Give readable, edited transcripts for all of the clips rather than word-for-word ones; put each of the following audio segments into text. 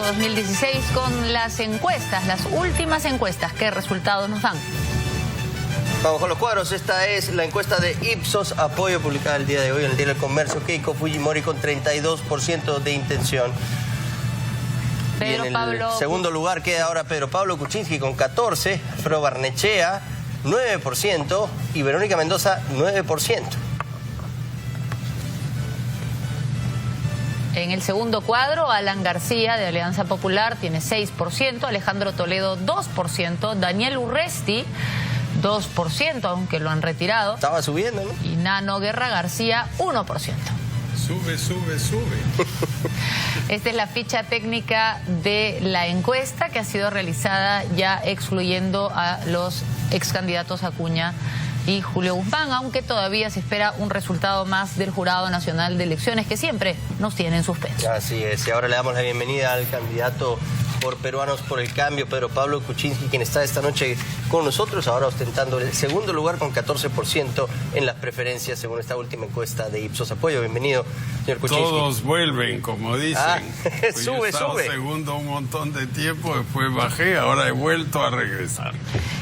2016 con las encuestas, las últimas encuestas. ¿Qué resultados nos dan? Vamos con los cuadros. Esta es la encuesta de Ipsos Apoyo, publicada el día de hoy en el Diario del Comercio. Keiko Fujimori con 32% de intención. Pedro y en Pablo... el segundo lugar queda ahora Pedro Pablo Kuczynski con 14%, Alfredo Barnechea 9% y Verónica Mendoza 9%. En el segundo cuadro, Alan García de Alianza Popular tiene 6%, Alejandro Toledo 2%, Daniel Urresti 2%, aunque lo han retirado. Estaba subiendo, ¿no? Y Nano Guerra García 1%. Sube. Esta es la ficha técnica de la encuesta que ha sido realizada ya excluyendo a los ex candidatos Acuña y Julio Guzmán, aunque todavía se espera un resultado más del Jurado Nacional de Elecciones, que siempre nos tiene en suspenso. Así es, y ahora le damos la bienvenida al candidato por Peruanos por el Cambio, Pedro Pablo Kuczynski, quien está esta noche con nosotros, ahora ostentando el segundo lugar con 14% en las preferencias, según esta última encuesta de Ipsos Apoyo. Bienvenido, señor Kuczynski. Todos vuelven, como dicen. Pues sube. Segundo un montón de tiempo, después bajé, ahora he vuelto a regresar.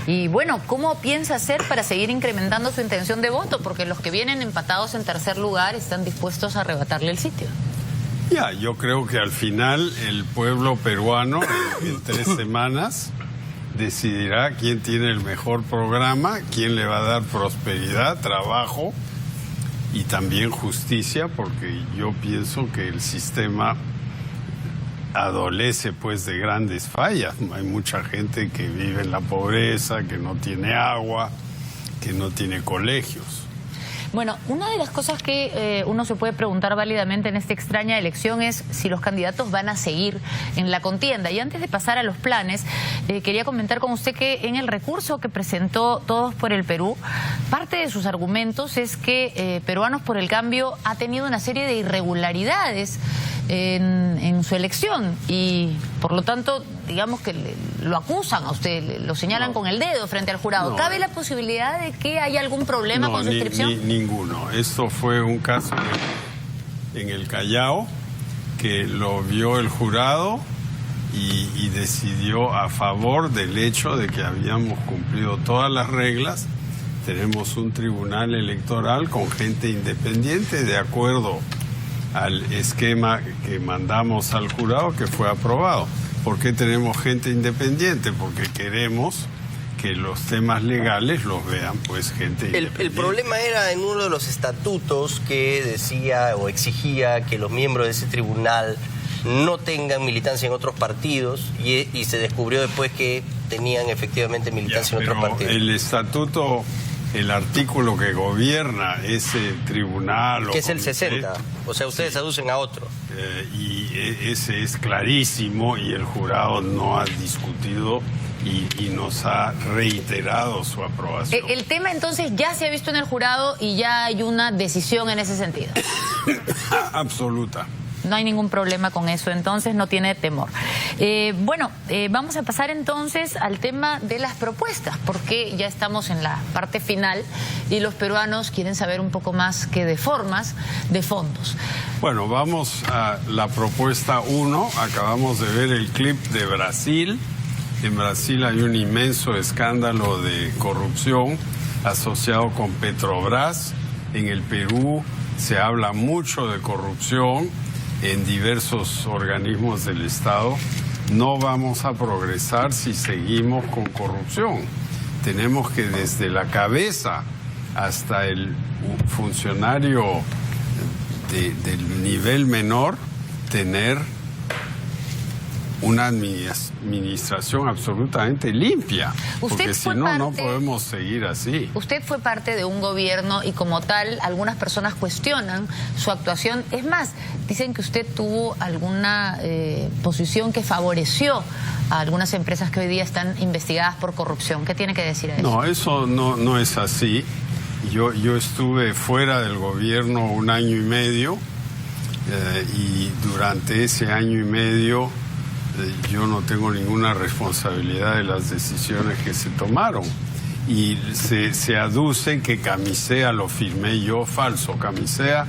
Y bueno, ¿cómo piensa hacer para seguir incrementando su intención de voto? Porque los que vienen empatados en tercer lugar están dispuestos a arrebatarle el sitio. Ya, yo creo que al final el pueblo peruano, en 3 semanas, decidirá quién tiene el mejor programa, quién le va a dar prosperidad, trabajo y también justicia, porque yo pienso que el sistema adolece pues de grandes fallas. Hay mucha gente que vive en la pobreza, que no tiene agua, que no tiene colegios. Bueno, una de las cosas que uno se puede preguntar válidamente en esta extraña elección es si los candidatos van a seguir en la contienda. Y antes de pasar a los planes, quería comentar con usted que en el recurso que presentó Todos por el Perú, parte de sus argumentos es que Peruanos por el Cambio ha tenido una serie de irregularidades en su elección y por lo tanto digamos que lo acusan a usted, lo señalan con el dedo frente al jurado. ¿Cabe la posibilidad de que haya algún problema con su inscripción? Ninguno. Esto fue un caso en el Callao que lo vio el jurado y decidió a favor del hecho de que habíamos cumplido todas las reglas. Tenemos un tribunal electoral con gente independiente de acuerdo al esquema que mandamos al jurado, que fue aprobado. ¿Por qué tenemos gente independiente? Porque queremos que los temas legales los vean pues gente independiente. El problema era en uno de los estatutos que decía o exigía que los miembros de ese tribunal no tengan militancia en otros partidos y se descubrió después que tenían efectivamente militancia en otros partidos. El estatuto, el artículo que gobierna ese tribunal... Que es el 60, o sea, ustedes aducen a otro. Y ese es clarísimo y el jurado no ha discutido y nos ha reiterado su aprobación. El tema entonces ya se ha visto en el jurado y ya hay una decisión en ese sentido. Absoluta. No hay ningún problema con eso, entonces no tiene temor. Vamos a pasar entonces al tema de las propuestas, porque ya estamos en la parte final y los peruanos quieren saber un poco más que de formas, de fondos. Bueno, vamos a la propuesta 1. Acabamos de ver el clip de Brasil. En Brasil hay un inmenso escándalo de corrupción asociado con Petrobras. En el Perú se habla mucho de corrupción en diversos organismos del Estado. No vamos a progresar si seguimos con corrupción. Tenemos que desde la cabeza hasta el funcionario del nivel menor tener una administración absolutamente limpia, porque si no, no podemos seguir así. Usted fue parte de un gobierno y como tal algunas personas cuestionan su actuación. Es más, dicen que usted tuvo alguna posición que favoreció a algunas empresas que hoy día están investigadas por corrupción. ¿Qué tiene que decir a eso? No, eso no es así. Yo estuve fuera del gobierno 1 año y medio y durante ese año y medio yo no tengo ninguna responsabilidad de las decisiones que se tomaron. Y se aduce que Camisea lo firmé yo, falso. Camisea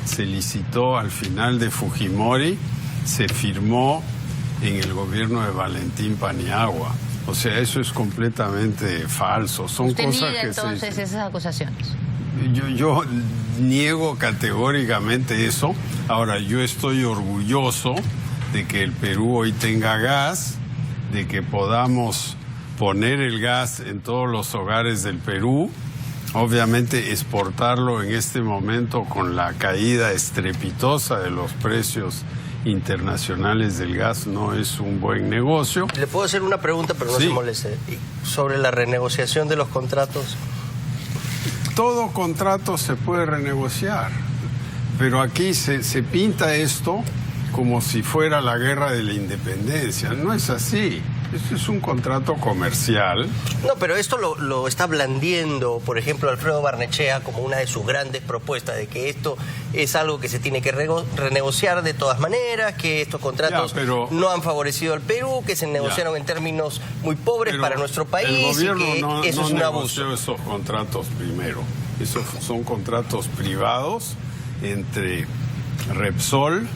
se licitó al final de Fujimori, se firmó en el gobierno de Valentín Paniagua. O sea, eso es completamente falso. Son ¿Usted cosas niega que entonces esas acusaciones? Yo niego categóricamente eso. Ahora, yo estoy orgulloso de que el Perú hoy tenga gas, de que podamos poner el gas en todos los hogares del Perú. Obviamente exportarlo en este momento con la caída estrepitosa de los precios internacionales del gas no es un buen negocio. Le puedo hacer una pregunta, pero no se moleste. Sobre la renegociación de los contratos. Todo contrato se puede renegociar, pero aquí se pinta esto como si fuera la guerra de la independencia. No es así. Esto es un contrato comercial. No, pero esto lo está blandiendo, por ejemplo, Alfredo Barnechea como una de sus grandes propuestas, de que esto es algo que se tiene que renegociar de todas maneras, que estos contratos no han favorecido al Perú, que se negociaron en términos muy pobres para nuestro país, el gobierno y que eso es un abuso. No negoció esos contratos primero. Esos son contratos privados entre Repsol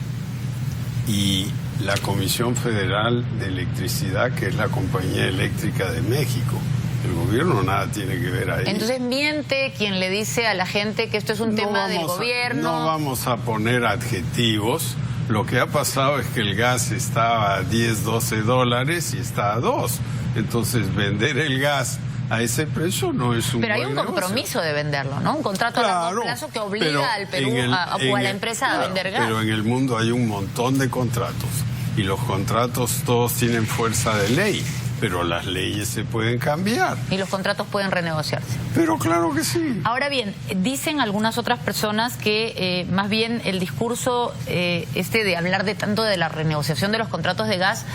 y la Comisión Federal de Electricidad, que es la compañía eléctrica de México. El gobierno nada tiene que ver ahí. Entonces miente quien le dice a la gente que esto es un tema del gobierno. No vamos a poner adjetivos. Lo que ha pasado es que el gas estaba a 10, 12 dólares y está a 2. Entonces vender el gas a ese precio no es un Pero hay un buen compromiso de venderlo, ¿no? Un contrato a largo plazo que obliga al Perú o a la empresa a vender gas. Pero en el mundo hay un montón de contratos y los contratos todos tienen fuerza de ley, pero las leyes se pueden cambiar. Y los contratos pueden renegociarse. Pero claro que sí. Ahora bien, dicen algunas otras personas que más bien el discurso de hablar de tanto de la renegociación de los contratos de gas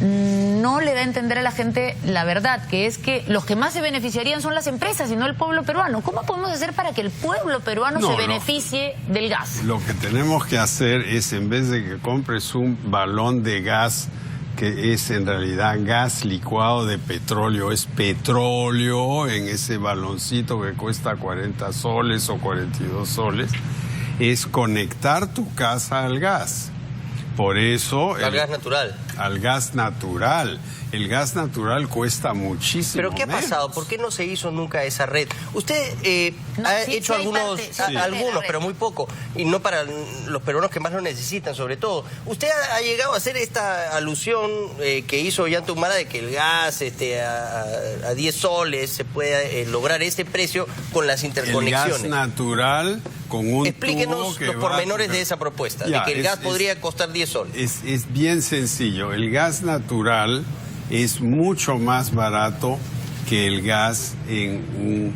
no le da a entender a la gente la verdad, que es que los que más se beneficiarían son las empresas y no el pueblo peruano. ¿Cómo podemos hacer para que el pueblo peruano se beneficie del gas? Lo que tenemos que hacer es, en vez de que compres un balón de gas, que es en realidad gas licuado de petróleo, es petróleo en ese baloncito que cuesta 40 soles o 42 soles, es conectar tu casa al gas. Por eso... Al gas natural. Al gas natural. El gas natural cuesta muchísimo. ¿Pero qué ha pasado? ¿Por qué no se hizo nunca esa red? Usted ha hecho algunos, pero muy poco. Y no para los peruanos que más lo necesitan, sobre todo. Usted ha llegado a hacer esta alusión que hizo Ollanta Humala de que el gas a 10 soles se puede lograr ese precio con las interconexiones. El gas natural con un Explíquenos los pormenores de esa propuesta, de que el gas podría costar 10 soles. Es bien sencillo. El gas natural es mucho más barato que el gas en un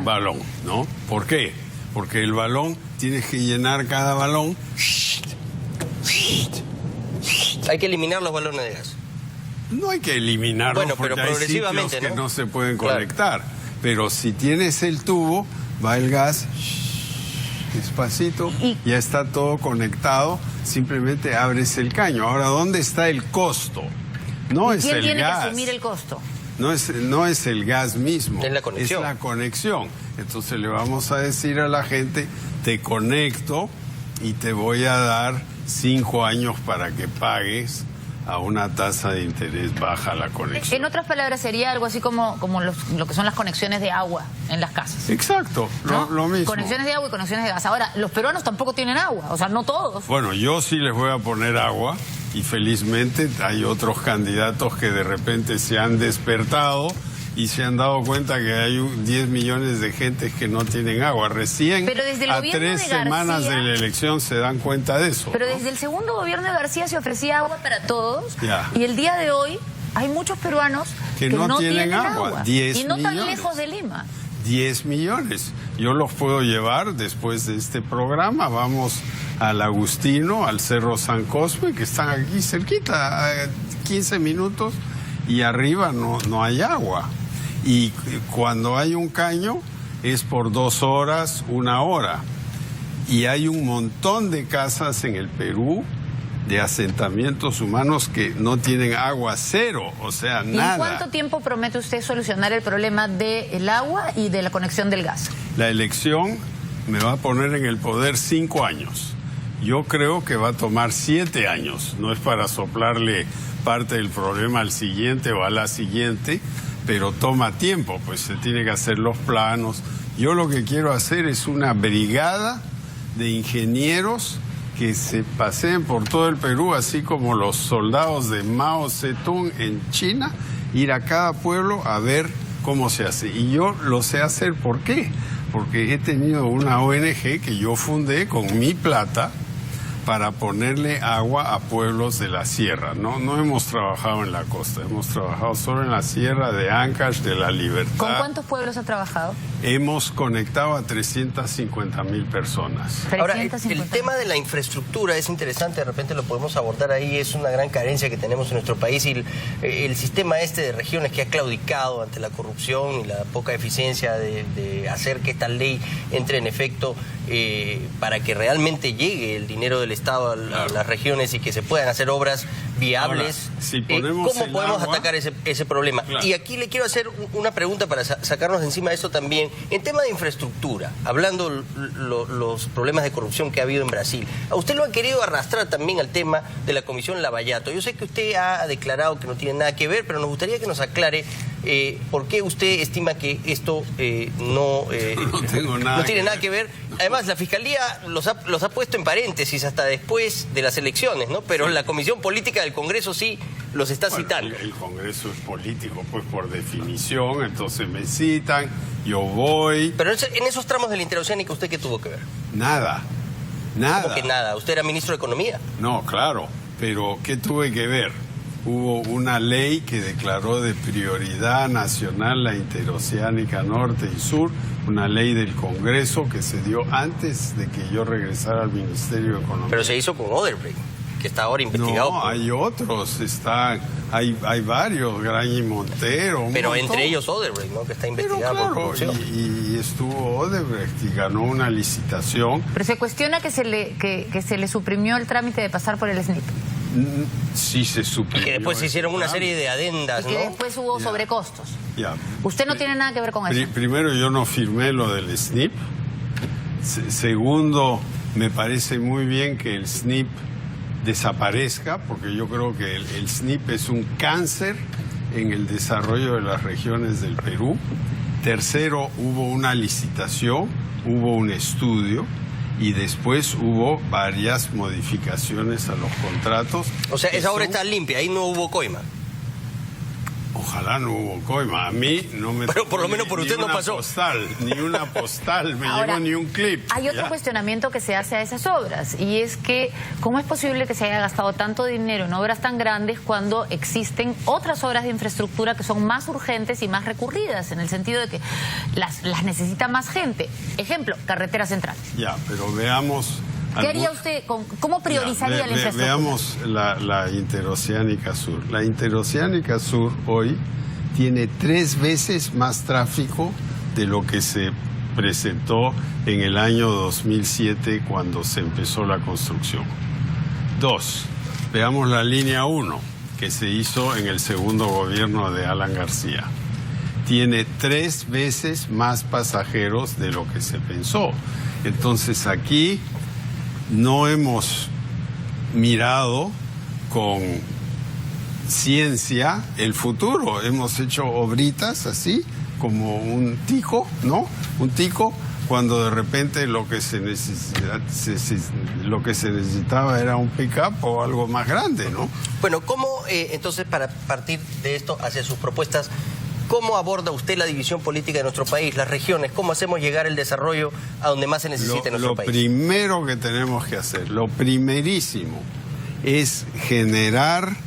balón, ¿no? ¿Por qué? Porque el balón, tienes que llenar cada balón. Hay que eliminar los balones de gas. No hay que eliminarlos, porque hay sitios que no se pueden conectar. Pero si tienes el tubo, va el gas despacito, ya está todo conectado, simplemente abres el caño. Ahora, ¿dónde está el costo? No es el gas. ¿Quién tiene que asumir el costo? No es el gas mismo, es la conexión. Es la conexión. Entonces le vamos a decir a la gente, te conecto y te voy a dar 5 años para que pagues a una tasa de interés baja la conexión. En otras palabras, sería algo así como lo que son las conexiones de agua en las casas. Exacto, ¿no? lo mismo. Conexiones de agua y conexiones de gas. Ahora, los peruanos tampoco tienen agua, o sea, no todos. Bueno, yo sí les voy a poner agua y felizmente hay otros candidatos que de repente se han despertado y se han dado cuenta que hay 10 millones de gente que no tienen agua. Recién a 3 semanas de la elección se dan cuenta de eso. Pero desde el segundo gobierno de García se ofrecía agua para todos y el día de hoy hay muchos peruanos que no tienen agua. 10 y no millones. tan lejos de Lima. 10 millones. Yo los puedo llevar después de este programa. Vamos al Agustino, al Cerro San Cosme, que están aquí cerquita, a 15 minutos, y arriba no hay agua. Y cuando hay un caño es por 2 horas, 1 hora. Y hay un montón de casas en el Perú, de asentamientos humanos, que no tienen agua, cero, o sea, nada. ¿Y cuánto tiempo promete usted solucionar el problema del agua y de la conexión del gas? La elección me va a poner en el poder 5 años. Yo creo que va a tomar 7 años. No es para soplarle parte del problema al siguiente o a la siguiente, pero toma tiempo, pues se tiene que hacer los planos. Yo lo que quiero hacer es una brigada de ingenieros que se paseen por todo el Perú, así como los soldados de Mao Zedong en China, ir a cada pueblo a ver cómo se hace. Y yo lo sé hacer, ¿por qué? Porque he tenido una ONG que yo fundé con mi plata para ponerle agua a pueblos de la sierra. No hemos trabajado en la costa, hemos trabajado solo en la sierra de Ancash, de La Libertad. ¿Con cuántos pueblos ha trabajado? Hemos conectado a 350.000 personas. Ahora, el tema de la infraestructura es interesante, de repente lo podemos abordar ahí, es una gran carencia que tenemos en nuestro país, y el sistema de regiones que ha claudicado ante la corrupción y la poca eficiencia de hacer que esta ley entre en efecto para que realmente llegue el dinero del Estado a las regiones y que se puedan hacer obras viables. Ahora, si ponemos ¿cómo podemos atacar ese problema? Claro. Y aquí le quiero hacer una pregunta para sacarnos de encima de esto también. En tema de infraestructura, hablando los problemas de corrupción que ha habido en Brasil, a usted lo han querido arrastrar también al tema de la Comisión Lavallato. Yo sé que usted ha declarado que no tiene nada que ver, pero nos gustaría que nos aclare por qué usted estima que esto no tiene nada que ver. Además, la Fiscalía los ha puesto en paréntesis hasta después de las elecciones, ¿no? Pero la Comisión Política del Congreso sí los está citando. El Congreso es político, pues por definición, entonces me citan, yo voy. Pero en esos tramos de la interoceánica, ¿usted qué tuvo que ver? Nada. ¿Cómo que nada? ¿Usted era ministro de Economía? No, claro, pero ¿qué tuve que ver? Hubo una ley que declaró de prioridad nacional la interoceánica norte y sur, una ley del Congreso que se dio antes de que yo regresara al Ministerio de Economía. Pero se hizo con Odebrecht, que está ahora investigado. No, hay otros, hay varios, Graña y Montero. Pero entre ellos Odebrecht, ¿no? Que está investigado por corrupción. Y estuvo Odebrecht y ganó una licitación. Pero se cuestiona que se le suprimió el trámite de pasar por el SNIP. Sí se suprimió. Y que después se hicieron una serie de adendas, ¿no? Y que después hubo sobrecostos. Ya. Usted no tiene nada que ver con eso. Primero, yo no firmé lo del SNIP. Segundo, me parece muy bien que el SNIP desaparezca, porque yo creo que el SNIP es un cáncer en el desarrollo de las regiones del Perú. Tercero, hubo una licitación, hubo un estudio y después hubo varias modificaciones a los contratos. O sea, esa obra está limpia, ahí no hubo coima. Ojalá no hubo coima. A mí no me... Pero por lo menos por usted no pasó. Ni una postal, me llegó ni un clip. Hay otro cuestionamiento que se hace a esas obras, y es que ¿cómo es posible que se haya gastado tanto dinero en obras tan grandes cuando existen otras obras de infraestructura que son más urgentes y más recurridas, en el sentido de que las necesita más gente? Ejemplo, Carretera Central. Ya, pero veamos... ¿Qué haría usted? ¿Cómo priorizaría la infraestructura? Veamos la interoceánica sur. La interoceánica sur hoy tiene 3 veces más tráfico de lo que se presentó en el año 2007 cuando se empezó la construcción. 2, veamos la línea 1 que se hizo en el segundo gobierno de Alan García. Tiene 3 veces más pasajeros de lo que se pensó. Entonces aquí no hemos mirado con ciencia el futuro. Hemos hecho obritas así, como un tico, ¿no? Un tico, cuando de repente lo que se necesitaba era un pick-up o algo más grande, ¿no? Bueno, ¿cómo entonces, para partir de esto hacia sus propuestas, cómo aborda usted la división política de nuestro país, las regiones? ¿Cómo hacemos llegar el desarrollo a donde más se necesita en nuestro país? Lo primero que tenemos que hacer, lo primerísimo, es generar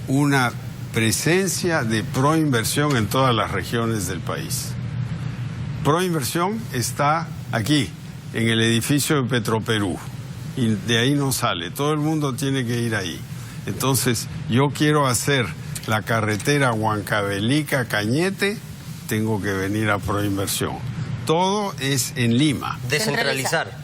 una presencia de proinversión en todas las regiones del país. Proinversión está aquí, en el edificio de Petroperú, y de ahí no sale, todo el mundo tiene que ir ahí. Entonces, yo quiero hacer la carretera Huancavelica-Cañete, tengo que venir a Proinversión. Todo es en Lima. Descentralizar.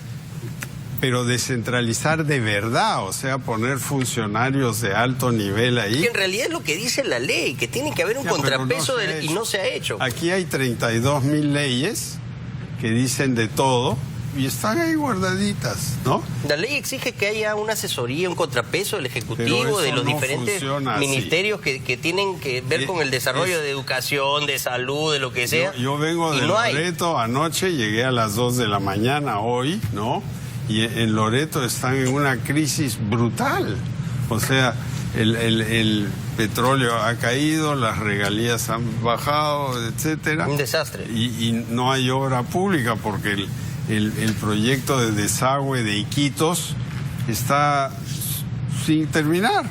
Pero descentralizar de verdad, o sea, poner funcionarios de alto nivel ahí. Que en realidad es lo que dice la ley, que tiene que haber un contrapeso y no se ha hecho. Aquí hay 32.000 leyes que dicen de todo, y están ahí guardaditas, ¿no? La ley exige que haya una asesoría, un contrapeso del Ejecutivo, de los no diferentes ministerios que tienen que ver con el desarrollo de educación, de salud, de lo que sea. Yo vengo de Loreto, anoche llegué a las 2 de la mañana hoy, ¿no? Y en Loreto están en una crisis brutal. O sea, el petróleo ha caído, las regalías han bajado, etcétera. Un desastre. Y no hay obra pública porque el proyecto de desagüe de Iquitos está sin terminar.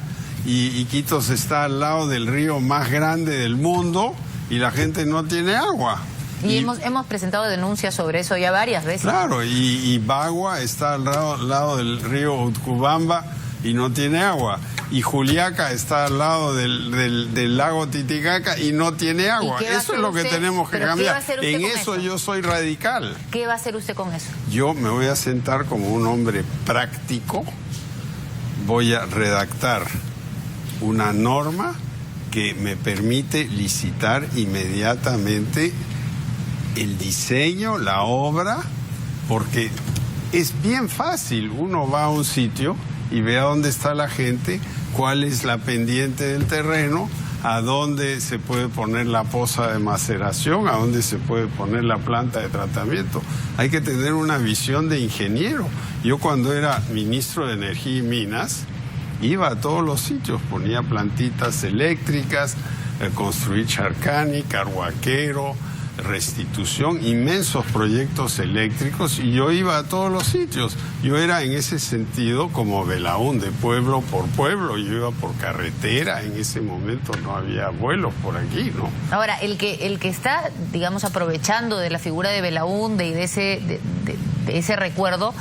Y Iquitos está al lado del río más grande del mundo y la gente no tiene agua. Y hemos presentado denuncias sobre eso ya varias veces. Claro, y Bagua está al lado del río Utcubamba y no tiene agua. Y Juliaca está al lado del lago Titicaca y no tiene agua. Eso es lo que tenemos que cambiar. En eso yo soy radical. ¿Qué va a hacer usted con eso? Yo me voy a sentar como un hombre práctico. Voy a redactar una norma que me permite licitar inmediatamente el diseño, la obra, porque es bien fácil. Uno va a un sitio y ve a dónde está la gente, cuál es la pendiente del terreno, a dónde se puede poner la poza de maceración, a dónde se puede poner la planta de tratamiento. Hay que tener una visión de ingeniero. Yo cuando era ministro de Energía y Minas, iba a todos los sitios, ponía plantitas eléctricas, construí Charcani, Carhuaquero, Restitución, inmensos proyectos eléctricos, y yo iba a todos los sitios. Yo era en ese sentido como Belaúnde, pueblo por pueblo. Yo iba por carretera, en ese momento no había vuelos por aquí, ¿no? Ahora, el que está, digamos, aprovechando de la figura de Belaúnde y de ese recuerdo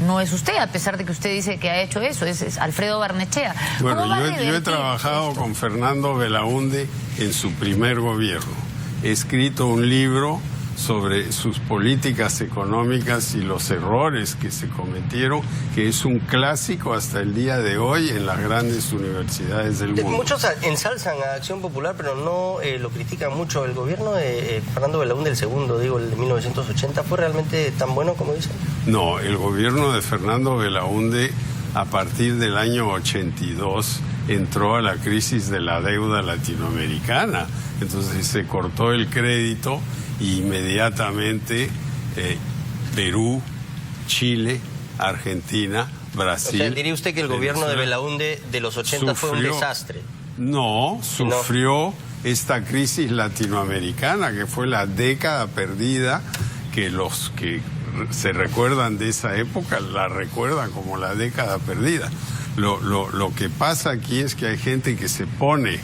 no es usted, a pesar de que usted dice que ha hecho eso, es Alfredo Barnechea. Bueno, yo he trabajado con Fernando Belaúnde en su primer gobierno. He escrito un libro sobre sus políticas económicas y los errores que se cometieron, que es un clásico hasta el día de hoy en las grandes universidades del mundo. Muchos ensalzan a Acción Popular, pero no lo critican mucho. El gobierno de Fernando Belaúnde, el segundo, digo, el de 1980, ¿fue realmente tan bueno como dicen? No, el gobierno de Fernando Belaúnde, a partir del año 82, entró a la crisis de la deuda latinoamericana. Entonces se cortó el crédito e inmediatamente Perú, Chile, Argentina, Brasil... O sea, ¿diría usted que el gobierno de Belaúnde de los 80 fue un desastre? No, sufrió esta crisis latinoamericana, que fue la década perdida, que los que se recuerdan de esa época la recuerdan como la década perdida. Lo que pasa aquí es que hay gente que se pone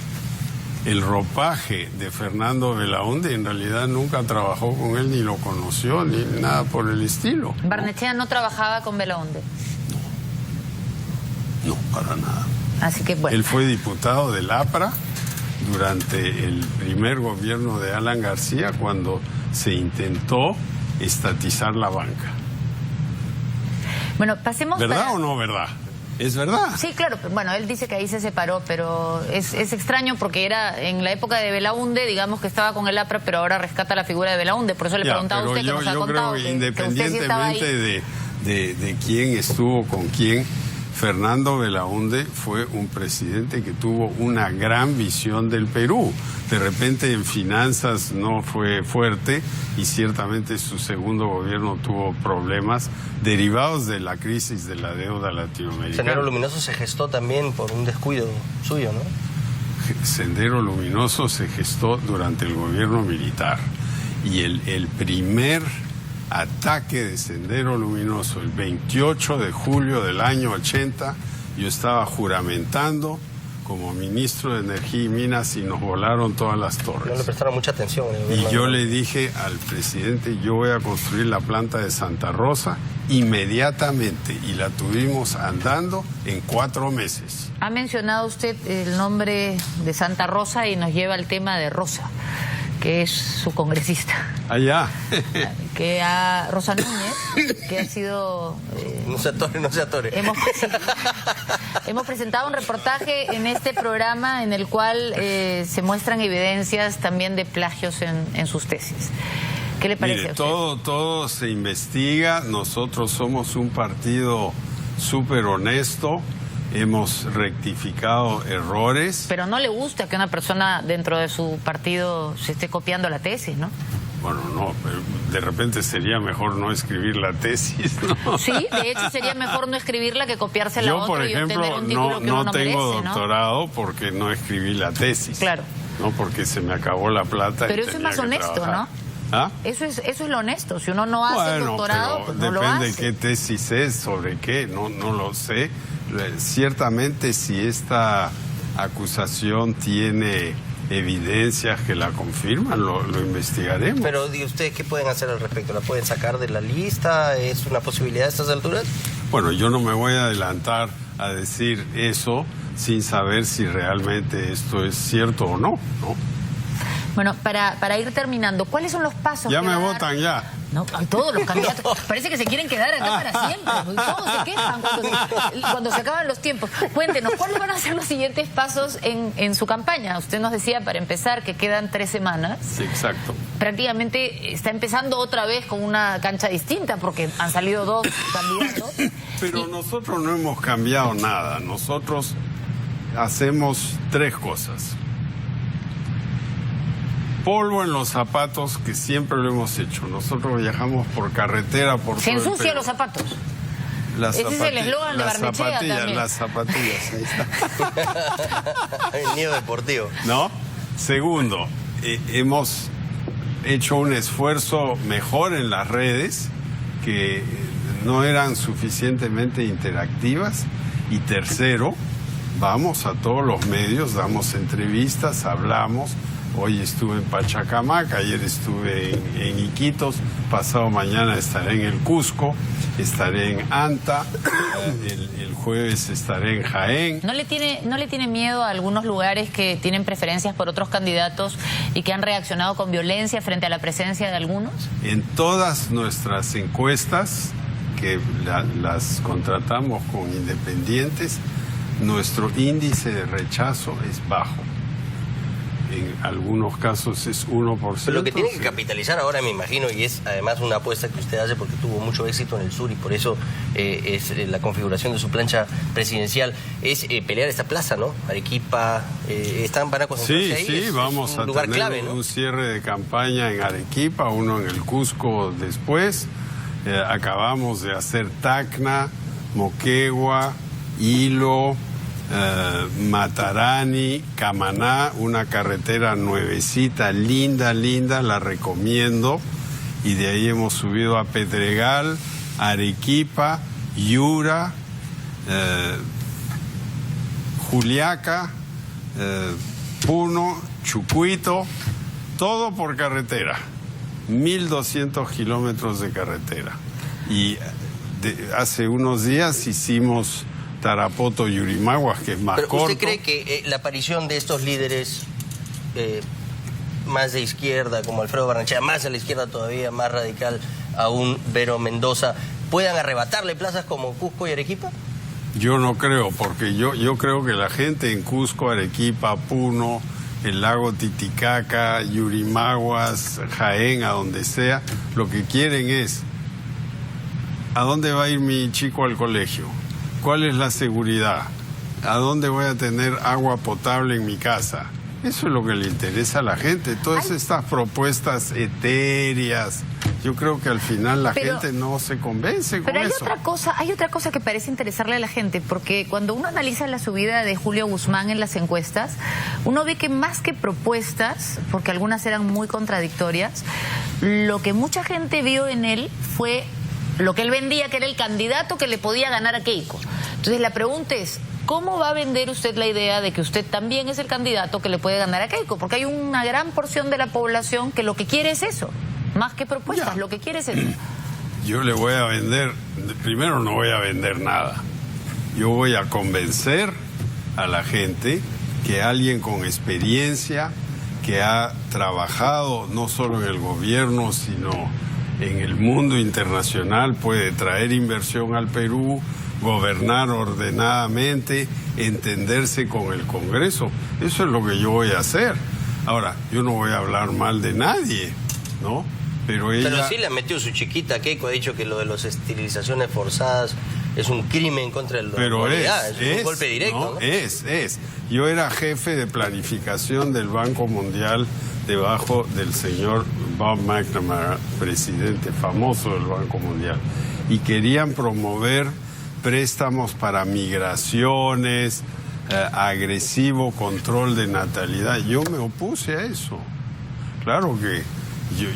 el ropaje de Fernando Belaúnde y en realidad nunca trabajó con él, ni lo conoció, ni nada por el estilo. ¿Barnechea no trabajaba con Belaúnde? No, para nada. Así que bueno. Él fue diputado del APRA durante el primer gobierno de Alan García, cuando se intentó estatizar la banca. Bueno, pasemos... ¿Verdad o no verdad? ¿Es verdad? Sí, claro. Bueno, él dice que ahí se separó, pero es extraño porque era en la época de Belaúnde, digamos que estaba con el APRA, pero ahora rescata la figura de Belaúnde. Por eso le preguntaba a usted, que nos ha contado creo que independientemente de quién estuvo con quién, Fernando Belaúnde fue un presidente que tuvo una gran visión del Perú. De repente en finanzas no fue fuerte y ciertamente su segundo gobierno tuvo problemas derivados de la crisis de la deuda latinoamericana. Sendero Luminoso se gestó también por un descuido suyo, ¿no? Sendero Luminoso se gestó durante el gobierno militar y el primer ataque de Sendero Luminoso, el 28 de julio del año 80, yo estaba juramentando como ministro de Energía y Minas y nos volaron todas las torres. No le prestaron mucha atención. Y yo le dije al presidente, yo voy a construir la planta de Santa Rosa inmediatamente, y la tuvimos andando en 4 meses. Ha mencionado usted el nombre de Santa Rosa y nos lleva al tema de Rosa, que es su congresista. Allá. Que a Rosa Núñez, que ha sido... No se atore. Hemos presentado un reportaje en este programa en el cual se muestran evidencias también de plagios en sus tesis. ¿Qué le parece a usted? Todo se investiga. Nosotros somos un partido súper honesto. Hemos rectificado errores. Pero no le gusta que una persona dentro de su partido se esté copiando la tesis, ¿no? Bueno, no, pero de repente sería mejor no escribir la tesis, ¿no? Sí, de hecho sería mejor no escribirla que copiársela a otro. Yo, por ejemplo, y obtener un título que uno no merece, tengo ¿no? doctorado porque no escribí la tesis. Claro. No, porque se me acabó la plata. Pero y eso es tenía más que honesto, trabajar. ¿no? ¿Ah? Eso es lo honesto. Si uno no hace el doctorado, pues no lo hace. Depende qué tesis es, sobre qué, no lo sé. Ciertamente, si esta acusación tiene evidencias que la confirman, lo investigaremos. Pero, ¿ustedes qué pueden hacer al respecto? ¿La pueden sacar de la lista? ¿Es una posibilidad a estas alturas? Bueno, yo no me voy a adelantar a decir eso sin saber si realmente esto es cierto o no, ¿no? Bueno, para ir terminando, ¿cuáles son los pasos? Ya que me va a dar? votan ya. No, todos los candidatos. Parece que se quieren quedar acá para siempre. Todos se quejan cuando se acaban los tiempos. Cuéntenos, ¿cuáles van a ser los siguientes pasos en su campaña? Usted nos decía, para empezar, que quedan 3 semanas. Sí, exacto. Prácticamente está empezando otra vez con una cancha distinta, porque han salido 2 candidatos. Pero nosotros no hemos cambiado nada. Nosotros hacemos 3 cosas. Polvo en los zapatos, que siempre lo hemos hecho. Nosotros viajamos por carretera, por Se todo el ensucia Perú. los zapatos. Ese es el eslogan de Barnechea también. Las zapatillas, ahí está. El nido deportivo. ¿No? Segundo, hemos hecho un esfuerzo mejor en las redes, que no eran suficientemente interactivas. Y tercero, vamos a todos los medios, damos entrevistas, hablamos. Hoy estuve en Pachacamac, ayer estuve en Iquitos, pasado mañana estaré en el Cusco, estaré en Anta, el jueves estaré en Jaén. ¿No le tiene miedo a algunos lugares que tienen preferencias por otros candidatos y que han reaccionado con violencia frente a la presencia de algunos? En todas nuestras encuestas, que las contratamos con independientes, nuestro índice de rechazo es bajo. En algunos casos es 1%. Pero lo que tiene que capitalizar ahora, me imagino, y es además una apuesta que usted hace porque tuvo mucho éxito en el sur y por eso es la configuración de su plancha presidencial, es pelear esta plaza, ¿no? Arequipa, van a concentrarse ahí. Sí, vamos un a lugar tener clave, ¿no? un cierre de campaña en Arequipa, uno en el Cusco después. Acabamos de hacer Tacna, Moquegua, Hilo, Matarani, Camaná, una carretera nuevecita, linda, la recomiendo. Y de ahí hemos subido a Pedregal, Arequipa, Yura, Juliaca, Puno, Chucuito, todo por carretera. 1.200 kilómetros de carretera. Y hace unos días hicimos Tarapoto, Yurimaguas, que es más corto. ¿Usted cree que la aparición de estos líderes más de izquierda, como Alfredo Barnechea, más a la izquierda todavía, más radical aún, Vero Mendoza, puedan arrebatarle plazas como Cusco y Arequipa? Yo no creo, porque yo creo que la gente en Cusco, Arequipa, Puno, el lago Titicaca, Yurimaguas, Jaén, a donde sea, lo que quieren es: ¿a dónde va a ir mi chico al colegio? ¿Cuál es la seguridad? ¿A dónde voy a tener agua potable en mi casa? Eso es lo que le interesa a la gente. Todas estas propuestas etéreas, yo creo que al final la gente no se convence con eso. Pero hay otra cosa que parece interesarle a la gente, porque cuando uno analiza la subida de Julio Guzmán en las encuestas, uno ve que más que propuestas, porque algunas eran muy contradictorias, lo que mucha gente vio en él fue lo que él vendía, que era el candidato que le podía ganar a Keiko. Entonces la pregunta es, ¿cómo va a vender usted la idea de que usted también es el candidato que le puede ganar a Keiko? Porque hay una gran porción de la población que lo que quiere es eso, más que propuestas, lo que quiere es eso. Yo le voy a vender, primero no voy a vender nada. Yo voy a convencer a la gente que alguien con experiencia, que ha trabajado no solo en el gobierno, sino en el mundo internacional, puede traer inversión al Perú, gobernar ordenadamente, entenderse con el Congreso. Eso es lo que yo voy a hacer. Ahora, yo no voy a hablar mal de nadie, ¿no? Pero ella... Pero sí le ha metido su chiquita. Keiko ha dicho que lo de las esterilizaciones forzadas es un crimen contra la humanidad. Es un golpe directo, ¿no? Es. Yo era jefe de planificación del Banco Mundial debajo del señor Bob McNamara, presidente famoso del Banco Mundial. Y querían promover préstamos para migraciones, agresivo control de natalidad. Yo me opuse a eso. Claro que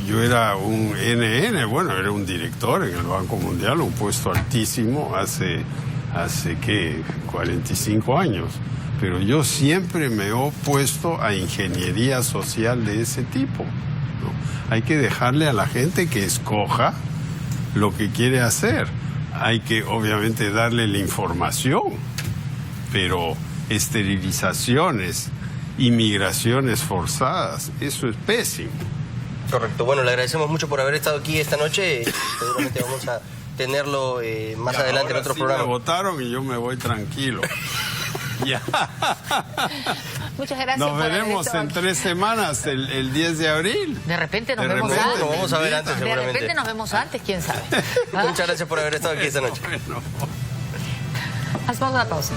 yo era un NN, bueno, era un director en el Banco Mundial, un puesto altísimo hace ¿qué? 45 años. Pero yo siempre me he opuesto a ingeniería social de ese tipo, ¿no? Hay que dejarle a la gente que escoja lo que quiere hacer. Hay que, obviamente, darle la información, pero esterilizaciones, inmigraciones forzadas, eso es pésimo. Correcto. Bueno, le agradecemos mucho por haber estado aquí esta noche. Seguramente vamos a tenerlo más adelante en otro programa. Me votaron y yo me voy tranquilo. Ya. Muchas gracias. Nos veremos en 3 semanas, el 10 de abril. De repente nos vemos antes. Nos vamos a ver antes, seguramente. De repente nos vemos antes, quién sabe. Muchas gracias por haber estado aquí esta noche. Hacemos una pausa.